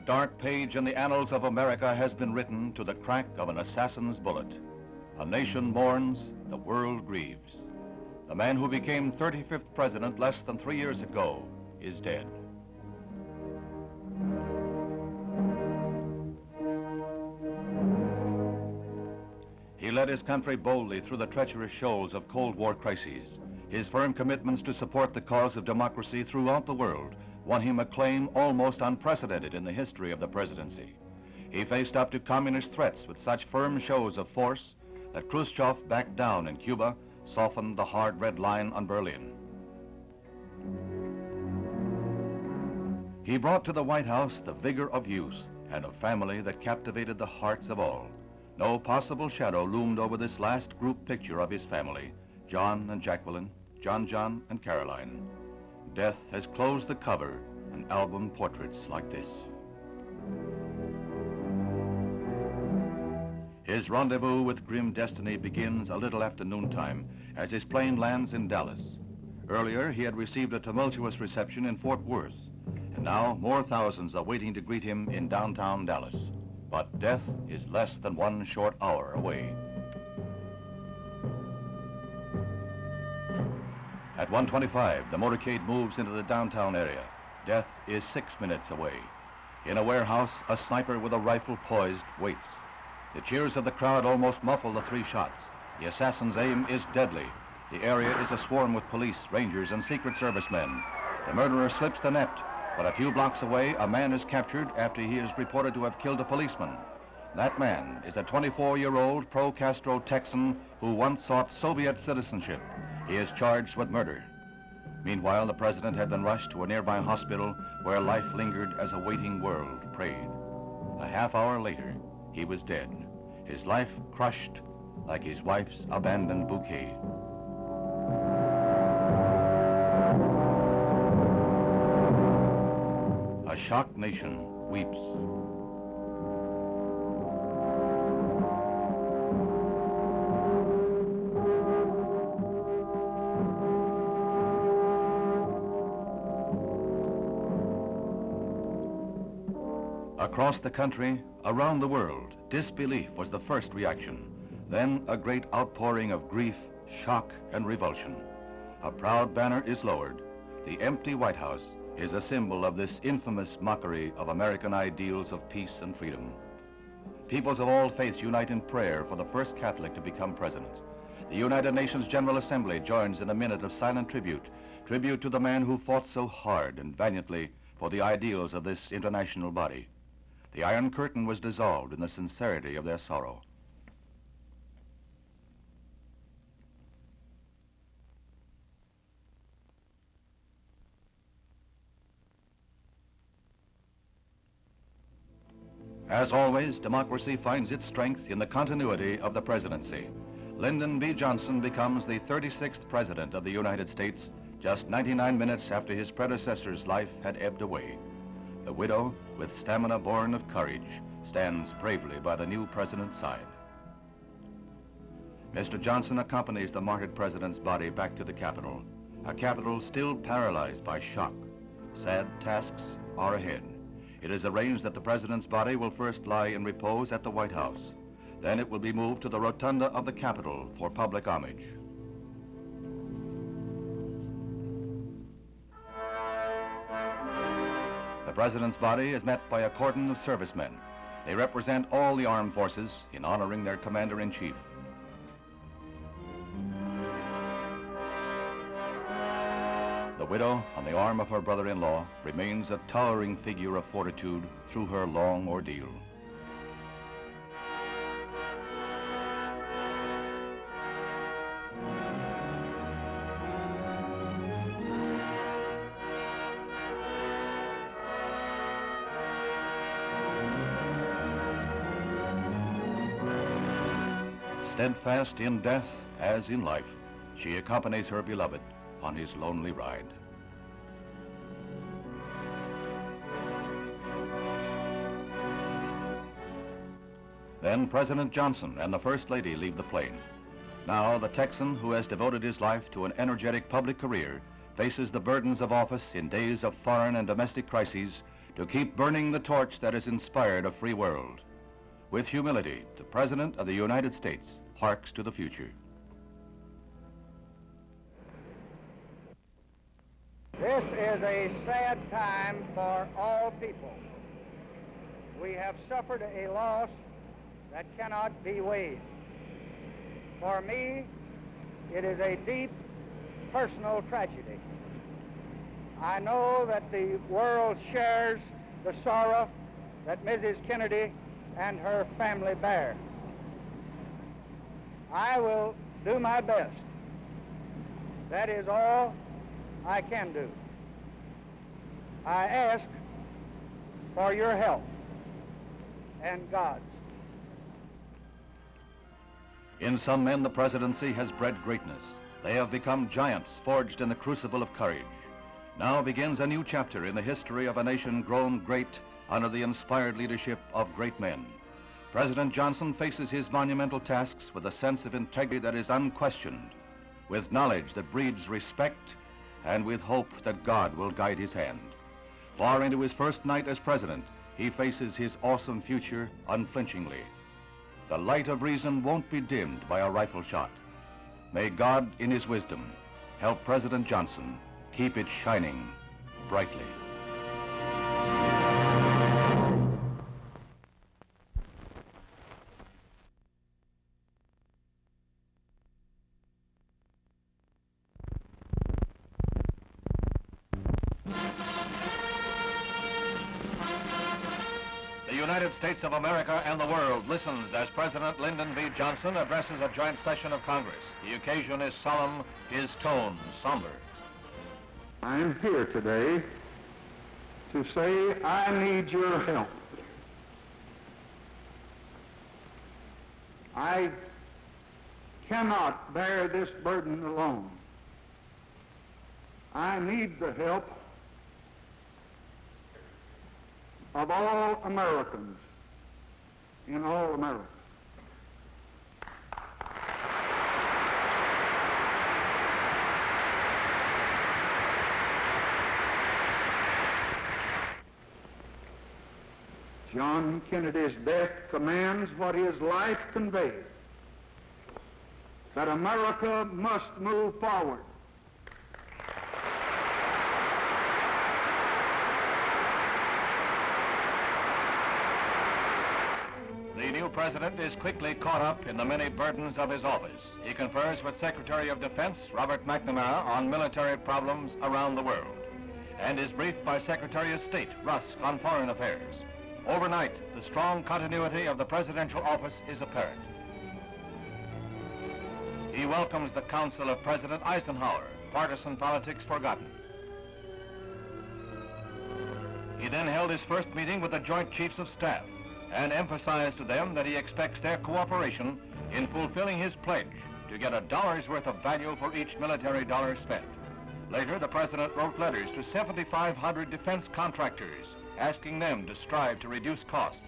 dark page in the annals of America has been written to the crack of an assassin's bullet. A nation mourns, the world grieves. The man who became 35th president less than 3 years ago is dead. He led his country boldly through the treacherous shoals of Cold War crises. His firm commitments to support the cause of democracy throughout the world won him acclaim almost unprecedented in the history of the presidency. He faced up to communist threats with such firm shows of force that Khrushchev backed down in Cuba, softened the hard red line on Berlin. He brought to the White House the vigor of youth and a family that captivated the hearts of all. No possible shadow loomed over this last group picture of his family, John and Jacqueline, John and Caroline. Death has closed the cover and album portraits like this. His rendezvous with grim destiny begins a little after noontime as his plane lands in Dallas. Earlier, he had received a tumultuous reception in Fort Worth, and now more thousands are waiting to greet him in downtown Dallas. But death is less than 1 short hour away. At 1:25, the motorcade moves into the downtown area. Death is 6 minutes away. In a warehouse, a sniper with a rifle poised waits. The cheers of the crowd almost muffle the 3 shots. The assassin's aim is deadly. The area is aswarm with police, rangers, and Secret Service men. The murderer slips the net, but a few blocks away, a man is captured after he is reported to have killed a policeman. That man is a 24-year-old pro-Castro Texan who once sought Soviet citizenship. He is charged with murder. Meanwhile, the president had been rushed to a nearby hospital where life lingered as a waiting world prayed. A half hour later, he was dead, his life crushed like his wife's abandoned bouquet. A shocked nation weeps. Across the country, around the world, disbelief was the first reaction. Then a great outpouring of grief, shock, and revulsion. A proud banner is lowered. The empty White House is a symbol of this infamous mockery of American ideals of peace and freedom. Peoples of all faiths unite in prayer for the first Catholic to become president. The United Nations General Assembly joins in a minute of silent tribute to the man who fought so hard and valiantly for the ideals of this international body. The Iron Curtain was dissolved in the sincerity of their sorrow. As always, democracy finds its strength in the continuity of the presidency. Lyndon B. Johnson becomes the 36th president of the United States, just 99 minutes after his predecessor's life had ebbed away. The widow, with stamina born of courage, stands bravely by the new president's side. Mr. Johnson accompanies the martyred president's body back to the Capitol, a Capitol still paralyzed by shock. Sad tasks are ahead. It is arranged that the president's body will first lie in repose at the White House. Then it will be moved to the rotunda of the Capitol for public homage. The president's body is met by a cordon of servicemen. They represent all the armed forces in honoring their commander-in-chief. The widow, on the arm of her brother-in-law, remains a towering figure of fortitude through her long ordeal. Steadfast in death as in life, she accompanies her beloved on his lonely ride. Then President Johnson and the First Lady leave the plane. Now the Texan, who has devoted his life to an energetic public career, faces the burdens of office in days of foreign and domestic crises to keep burning the torch that has inspired a free world. With humility, the President of the United States harks to the future. This is a sad time for all people. We have suffered a loss that cannot be weighed. For me, it is a deep personal tragedy. I know that the world shares the sorrow that Mrs. Kennedy and her family bear. I will do my best. That is all I can do. I ask for your help and God's. In some men, the presidency has bred greatness. They have become giants forged in the crucible of courage. Now begins a new chapter in the history of a nation grown great under the inspired leadership of great men. President Johnson faces his monumental tasks with a sense of integrity that is unquestioned, with knowledge that breeds respect, and with hope that God will guide his hand. Far into his first night as president, he faces his awesome future unflinchingly. The light of reason won't be dimmed by a rifle shot. May God, in his wisdom, help President Johnson keep it shining brightly. The United States of America and the world listens as President Lyndon B. Johnson addresses a joint session of Congress. The occasion is solemn, his tone somber. I am here today to say I need your help. I cannot bear this burden alone. I need the help of all Americans in all America. John Kennedy's death commands what his life conveyed, that America must move forward. The new president is quickly caught up in the many burdens of his office. He confers with Secretary of Defense Robert McNamara on military problems around the world, and is briefed by Secretary of State Rusk on foreign affairs. Overnight, the strong continuity of the presidential office is apparent. He welcomes the counsel of President Eisenhower, partisan politics forgotten. He then held his first meeting with the Joint Chiefs of Staff and emphasized to them that he expects their cooperation in fulfilling his pledge to get $1 worth of value for each military dollar spent. Later, the president wrote letters to 7,500 defense contractors, asking them to strive to reduce costs.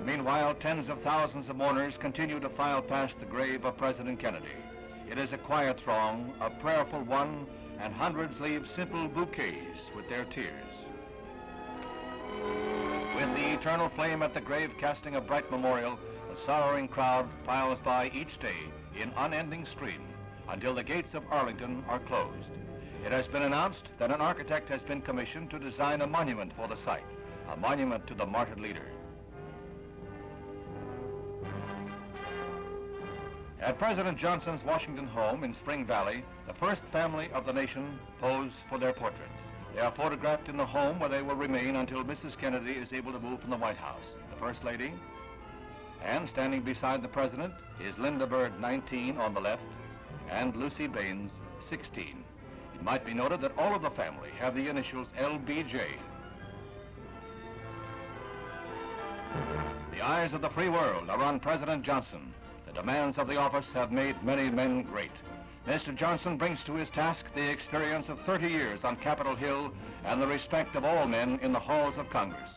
Meanwhile, tens of thousands of mourners continue to file past the grave of President Kennedy. It is a quiet throng, a prayerful one, and hundreds leave simple bouquets with their tears. With the eternal flame at the grave casting a bright memorial, the sorrowing crowd files by each day in unending stream until the gates of Arlington are closed. It has been announced that an architect has been commissioned to design a monument for the site, a monument to the martyred leader. At President Johnson's Washington home in Spring Valley, the first family of the nation pose for their portrait. They are photographed in the home where they will remain until Mrs. Kennedy is able to move from the White House. The First Lady, and standing beside the President is Linda Bird, 19, on the left, and Lucy Baines, 16. It might be noted that all of the family have the initials LBJ. The eyes of the free world are on President Johnson. The demands of the office have made many men great. Mr. Johnson brings to his task the experience of 30 years on Capitol Hill and the respect of all men in the halls of Congress.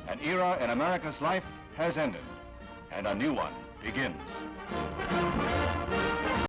An era in America's life has ended, and a new one begins.